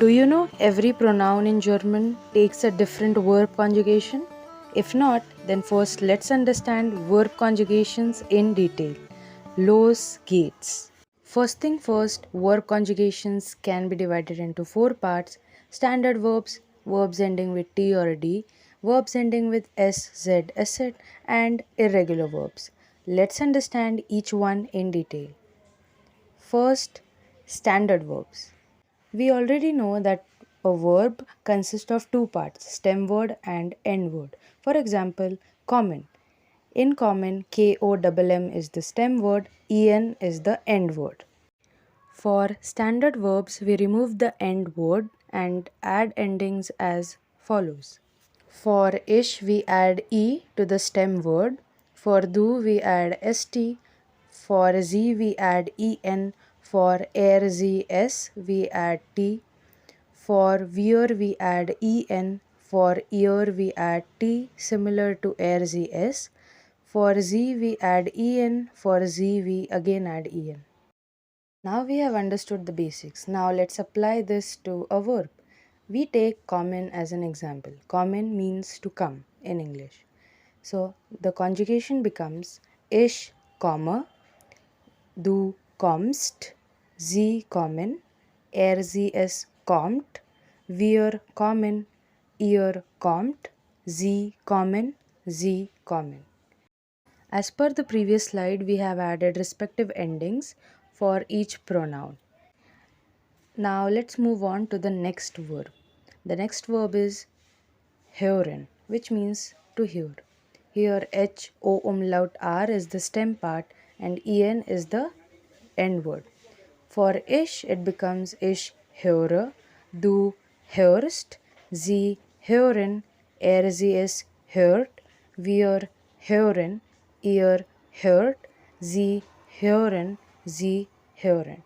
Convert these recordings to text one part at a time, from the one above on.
Do you know every pronoun in German takes a different verb conjugation? If not, then first let's understand verb conjugations in detail. Los geht's. First thing first, verb conjugations can be divided into four parts: standard verbs, verbs ending with T or D, verbs ending with S, Z, SZ, and irregular verbs. Let's understand each one in detail. First, standard verbs. We already know that a verb consists of two parts, stem word and end word. For example, common. In common, KOMM is the stem word, EN is the end word. For standard verbs, we remove the end word and add endings as follows. For ish, we add E to the stem word. For do, we add ST. For Z, we add EN. For air, ZS, we add T. For wear, we add EN. For ear, we add T, similar to air, ZS. For Z, we add EN. For Z, we again add EN. Now we have understood the basics. Now let's apply this to a verb. We take common as an example. Common means to come in English. So the conjugation becomes ish, comma, du kommst, sie kommen, sie es kommt, wir kommen, ihr kommt, sie kommen, sie kommen. As per the previous slide, we have added respective endings for each pronoun. Now let's move on to the next verb. The next verb is hören, which means to hear. Here H, O umlaut R is the stem part and EN is the end word. For ish, it becomes ich höre, du hörst, sie hören, sie es hört, wir hören, ihr hört, sie hören, sie hören.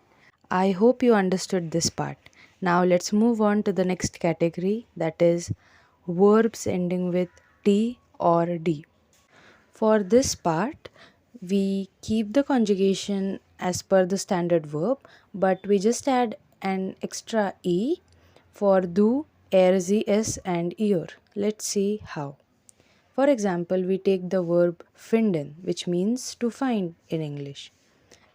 I hope you understood this part. Now let's move on to the next category, that is verbs ending with T or D. For this part, we keep the conjugation as per the standard verb, but we just add an extra E for do, s and ear. Let's see how. For example, we take the verb finden, which means to find in English.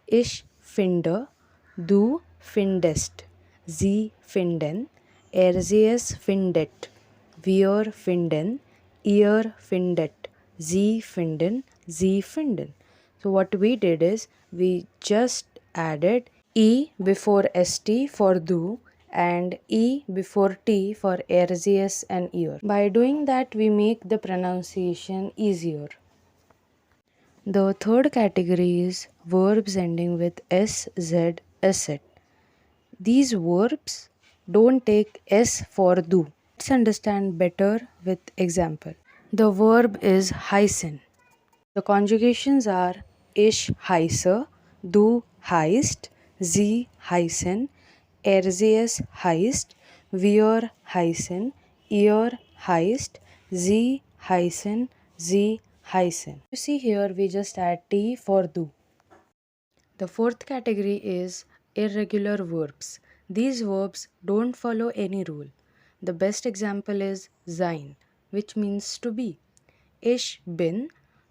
Ich finde, du findest, sie finden, sie es findet, wir finden, ihr findet, sie finden, sie finden. So what we did is we just added E before ST for do and E before T for RZS and ear. By doing that, we make the pronunciation easier. The third category is verbs ending with S, Z, SZ. These verbs don't take S for do. Let's understand better with example. The verb is heißen. The conjugations are ich heiße, du heißt, sie heißen, sie heißt, wir heißen, ihr heißt, sie heißen, sie heißen. You see here we just add T for do. The fourth category is irregular verbs. These verbs don't follow any rule. The best example is sein, which means to be. Ich bin,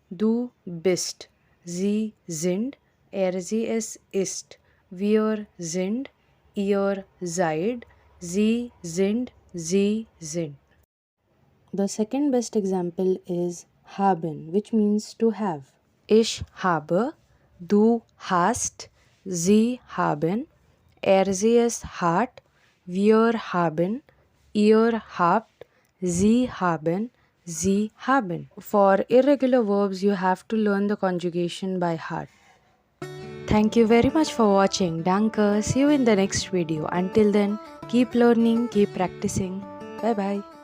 du bist, sie sind, sie es ist, wir sind, ihr seid, sie sind, sie sind. The second best example is haben, which means to have. Ich habe, du hast, sie haben, sie es hat, wir haben, ihr habt, sie haben, sie haben. For irregular verbs, you have to learn the conjugation by heart. Thank you very much for watching. Danke. See you in the next video. Until then, keep learning, keep practicing. Bye bye.